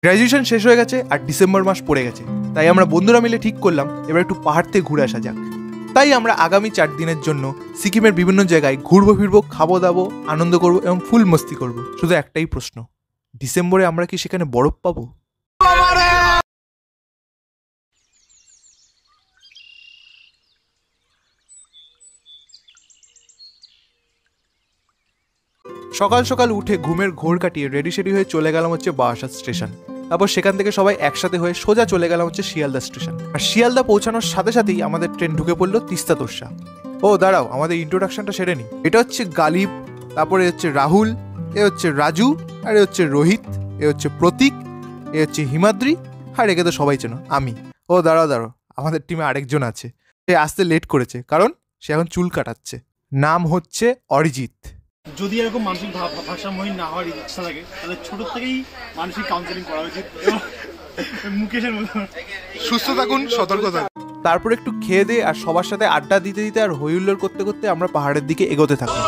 Graduation শেষ হয়ে গেছে আর ডিসেম্বর মাস পড়ে গেছে, তাই আমরা বন্ধুরা মিলে ঠিক করলাম এবার একটু পাহাড় থেকে ঘুরে আসা যাক। তাই আমরা আগামী 4 দিনের জন্য সিকিমের বিভিন্ন জায়গায় ঘুরবো ফিরবো, খাবো দাবো, আনন্দ করবো এবং ফুল মস্তি করবো। শুধু একটাই প্রশ্ন, ডিসেম্বরে আমরা কি সেখানে বরফ পাবো? সকাল সকাল উঠে ঘুমের ঘোর কাটিয়ে রেডি সেডি হয়ে চলে গেলাম হচ্ছে বারাসাত স্টেশন। তারপর সেখান থেকে সবাই একসাথে হয়ে সোজা চলে গেলাম হচ্ছে শিয়ালদা স্টেশন। আর শিয়ালদা পৌঁছানোর সাথে সাথেই আমাদের ট্রেন ঢুকে পড়লো তিস্তা তোরসা। ও দাঁড়াও, আমাদের ইন্ট্রোডাকশনটা সেরে নি। এটা হচ্ছে গালিব, তারপরে হচ্ছে রাহুল, এ হচ্ছে রাজু, আর এ হচ্ছে রোহিত, এ হচ্ছে প্রতীক, এ হচ্ছে হিমাদ্রি, আর একে তো সবাই চেনো, আমি। ও দাঁড়াও, আমাদের টিমে আরেকজন আছে, সে আসতে লেট করেছে কারণ সে এখন চুল কাটাচ্ছে। নাম হচ্ছে অরিজিৎ। যদি এরকম মানসিক ভারসাম্যহীন না হওয়ার ইচ্ছা থাকে তাহলে ছোট থেকেই মানসিক কাউন্সেলিং করা উচিত। মুকেশের মতো সুস্থ থাকুন, সতর্ক থাকুন। তারপর একটু খেয়ে দিয়ে আর সবার সাথে আড্ডা দিতে দিতে আর হই হুল্লোড় করতে করতে আমরা পাহাড়ের দিকে এগোতে থাকলাম।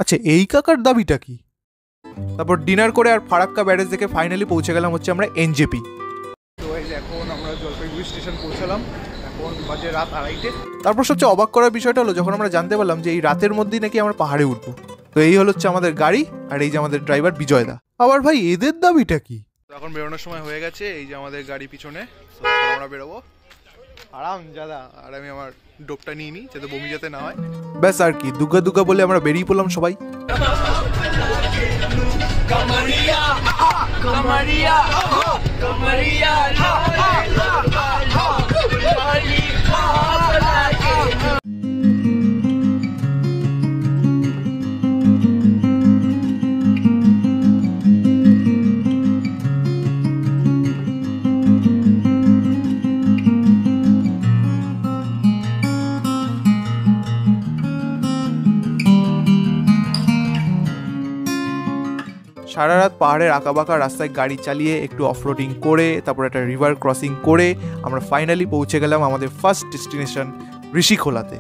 আচ্ছা, এই কাকার দাবিটা কি? তারপর ডিনার করে আর ফারাক্কা ব্যারেজ থেকে ফাইনালি পৌঁছে গেলাম হচ্ছে আমরা এনজেপি। তো এখন আমরা জলপাইগুড়ি স্টেশন পৌঁছালাম, এখন বাজে রাত 2:30। তারপর সবচেয়ে অবাক করার বিষয়টা হলো যখন আমরা জানতে পারলাম যে এই রাতের মধ্যেই নাকি আমরা পাহাড়ে উঠবো। তো এই হচ্ছে আমাদের গাড়ি, আর এই যে আমাদের ড্রাইভার বিজয়দা। আবার ভাই এদের দাবিটা কি? এখন বেরোনোর সময় হয়ে গেছে, এই যে আমাদের গাড়ি পিছনে, আমরা বেরোবো আরাম জাদা। আর আমি আমার ডোপটা নিয়ে নিই যাতে বমি যাতে না হয়, ব্যাস। আর কি দুগ্গা দুগ্গা বলে আমরা বেরিয়ে পড়লাম সবাই। সারা রাত পাহাড়ের আঁকাবাঁকা রাস্তায় গাড়ি চালিয়ে একটু অফরোডিং করে তারপর একটা রিভার ক্রসিং করে আমরা ফাইনালি পৌঁছে গেলাম আমাদের ফার্স্ট ডেস্টিনেশন ঋষিখোলাতে।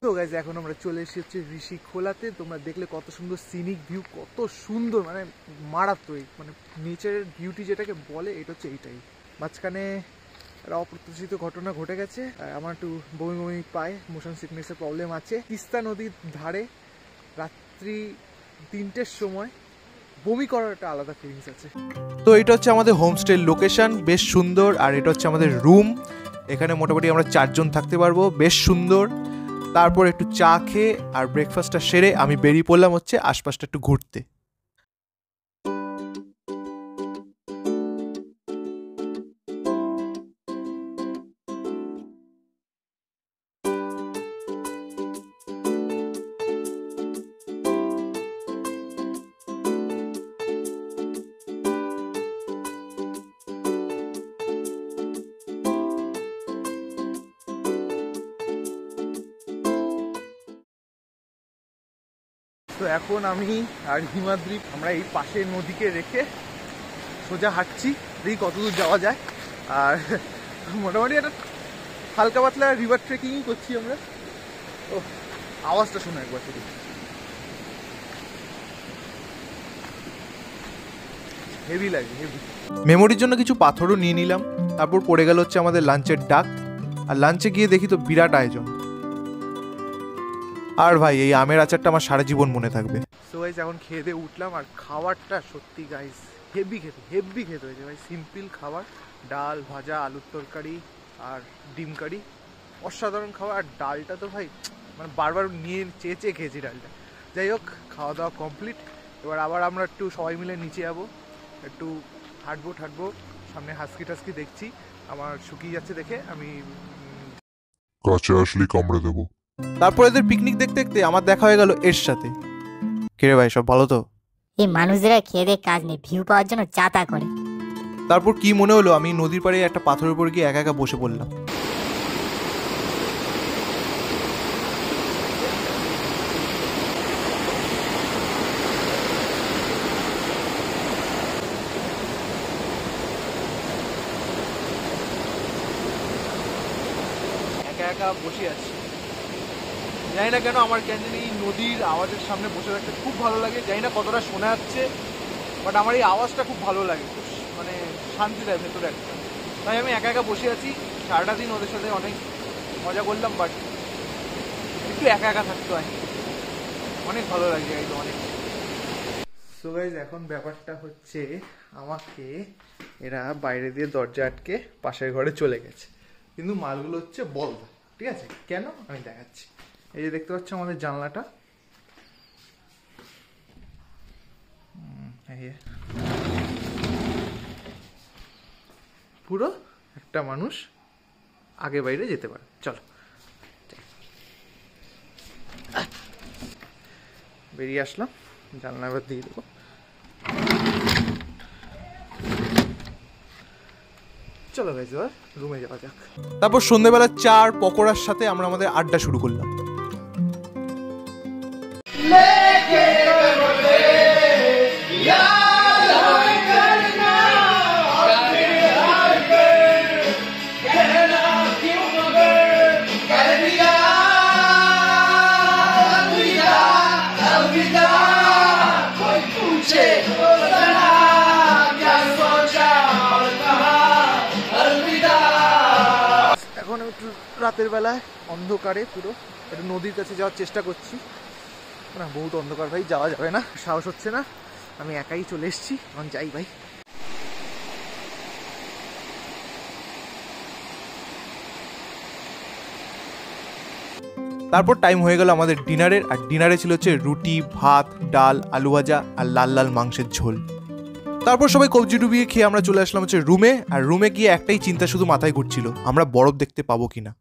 তো গাইজ এখন আমরা চলে এসেছি ঋষিখোলাতে। তোমরা দেখলে কত সুন্দর সিনিক ভিউ, কত সুন্দর, মানে মারাত্মক, মানে নেচারের বিউটি যেটাকে বলে এটা হচ্ছে এইটাই। মাঝখানে একটা অপ্রত্যাশিত ঘটনা ঘটে গেছে, আমার একটু বমি বমি পায়, মোশন সিকনেসের প্রবলেম আছে। তিস্তা নদীর ধারে রাত্রি 3টের সময় বমি করার একটা আলাদা ফিলিংস আছে। তো এটা হচ্ছে আমাদের হোমস্টের লোকেশন, বেশ সুন্দর। আর এটা হচ্ছে আমাদের রুম, এখানে মোটামুটি আমরা 4 জন থাকতে পারবো, বেশ সুন্দর। তারপর একটু চা খেয়ে আর ব্রেকফাস্টটা সেরে আমি বেরিয়ে পড়লাম হচ্ছে আশপাশটা একটু ঘুরতে। তো এখন আমি আর হিমাদ্রি আমরা এই পাশের নদীকে রেখে সোজা হাঁটছি, দেখি কতদূর যাওয়া যায়। আর মোটামুটি একটা হালকা পাতলা রিভার ট্রেকিংই করছি আমরা। ও আওয়াজটা শোনো একবার শুধু, হেভি লাগে, হেভি। মেমোরির জন্য কিছু পাথরও নিয়ে নিলাম। তারপর পড়ে গেল হচ্ছে আমাদের লাঞ্চের ডাক। আর লাঞ্চে গিয়ে দেখি তো বিরাট আয়োজন। আর ভাই এই আমের আচারটা আমার সারা জীবন মনে থাকবে। সো গাইস এখন খেয়ে দিয়ে উঠলাম, আর খাবারটা সত্যি গাইস হেভি খেতে হয়েছে ভাই। সিম্পল খাবার, ডাল ভাজা, আলুর তরকারি আর ডিম কারি, অসাধারণ খাবার। আর ডালটা তো ভাই মানে বারবার নিয়ে চেয়ে খেয়েছি ডালটা। যাই হোক, খাওয়া দাওয়া কমপ্লিট। এবার আবার আমরা একটু সবাই মিলে নিচে যাবো, একটু হাঁটবো। সামনে হাস্কি টাস্কি দেখছি, আমার শুকিয়ে যাচ্ছে দেখে আমি কাছে আসলে কামড়ে দেবো। তারপর এদের পিকনিক দেখতে দেখতে আমার দেখা হয়ে গেল এর সাথে। কে রে ভাই, সব ভালো তো? এই মানুষেরা খেয়ে দিয়ে কাজ নেই, ভিউ পাওয়ার জন্য যাতা করে। তারপর কি মনে হলো আমি নদীর পাড়ে একটা পাথরের উপর গিয়ে একা একা বসে পড়লাম। একা একা বসে আছি, জানি না কেন আমার কেন জানি নদীর আওয়াজের সামনে বসে থাকতে খুব ভালো লাগে। জানি না কতটা শোনা যাচ্ছে, বাট আমার এই আওয়াজটা খুব ভালো লাগে, খুব মানে শান্তি দেয় ভেতরে একটা। তাই আমি একা একা বসে আছি, সারাটা দিন ওদের সাথে অনেক মজা করলাম, বাট একটু একা একা থাকতে হয়, অনেক ভালো লাগে একদম অনেক। সো গাইস, এখন ব্যাপারটা হচ্ছে আমাকে এরা বাইরে দিয়ে দরজা আটকে পাশের ঘরে চলে গেছে, কিন্তু মালগুলো হচ্ছে বলদা। ঠিক আছে, কেন আমি দেখাচ্ছি। এই যে দেখতে পাচ্ছ আমাদের জানলাটা, পুরো একটা মানুষ আগে বাইরে যেতে পারে। চলো বেরিয়ে আসলাম, জানলা এবার দিয়ে দেবো। চলো গাইস, এবার রুমে যাওয়া যাক। তারপর সন্ধ্যেবেলা চার পকোড়ার সাথে আমরা আমাদের আড্ডা শুরু করলাম। এখন একটু রাতের বেলায় অন্ধকারে পুরো একটু নদীর কাছে যাওয়ার চেষ্টা করছি। না, বহুত অন্ধকার ভাই, যাওয়া যাবে না, সাহস হচ্ছে না। আমি একাই চলে এসেছি, এখন যাই ভাই। তারপর টাইম হয়ে গেল আমাদের ডিনারের, আর ডিনারে ছিল হচ্ছে রুটি, ভাত, ডাল, আলু ভাজা আর লাল লাল মাংসের ঝোল। তারপর সবাই কবজি ডুবিয়ে খেয়ে আমরা চলে আসলাম হচ্ছে রুমে। আর রুমে গিয়ে একটাই চিন্তা শুধু মাথায় ঘুরছিল, আমরা বরফ দেখতে পাবো কিনা।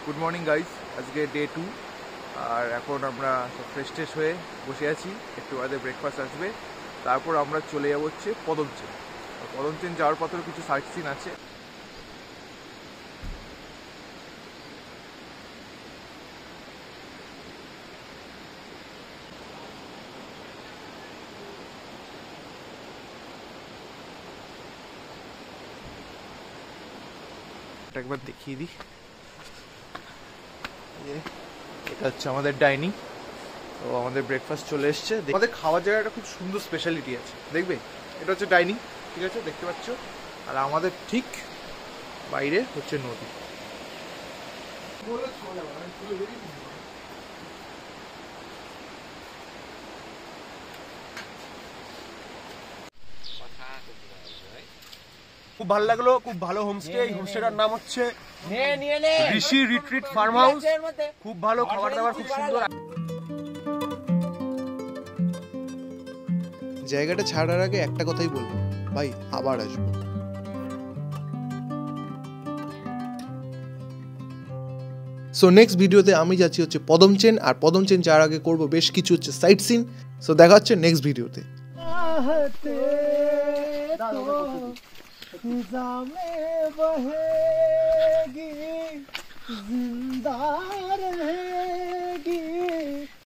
গুড মর্নিং গাইজ, আজকে ডে 2, আর এখন আমরা সব ফ্রেশ ট্রেশ হয়ে বসে আছি। একটু বাদে ব্রেকফাস্ট আসবে, তারপর আমরা চলে যাবো হচ্ছে পদমচেন। পদমচেন যাওয়ার পথেও কিছু সাইট সিন আছে। একবার দেখিয়ে দিই, এটা হচ্ছে আমাদের ডাইনিং। তো আমাদের ব্রেকফাস্ট চলে এসছে। আমাদের খাওয়ার জায়গাটা খুব সুন্দর স্পেশালিটি আছে, দেখবে। এটা হচ্ছে ডাইনিং, ঠিক আছে, দেখতে পাচ্ছ। আর আমাদের ঠিক বাইরে হচ্ছে নদী। খুব ভালো লাগলো, খুব ভালো হোমস্টে। এই হোমস্টেটার নাম হচ্ছে ঋষি রিট্রিট ফার্ম হাউস। খুব ভালো খাবার দাবার, খুব সুন্দর। জায়গাটা ছাড়ার আগে একটা কথাই বলবো, ভাই আবার আসবো। সো নেক্সট ভিডিওতে আমি যাচ্ছি হচ্ছে পদমচেন, আর পদমচেন যাওয়ার আগে করবো বেশ কিছু হচ্ছে সাইট সিন। সো দেখা হচ্ছে নেক্সট ভিডিওতে। फिजा में बहे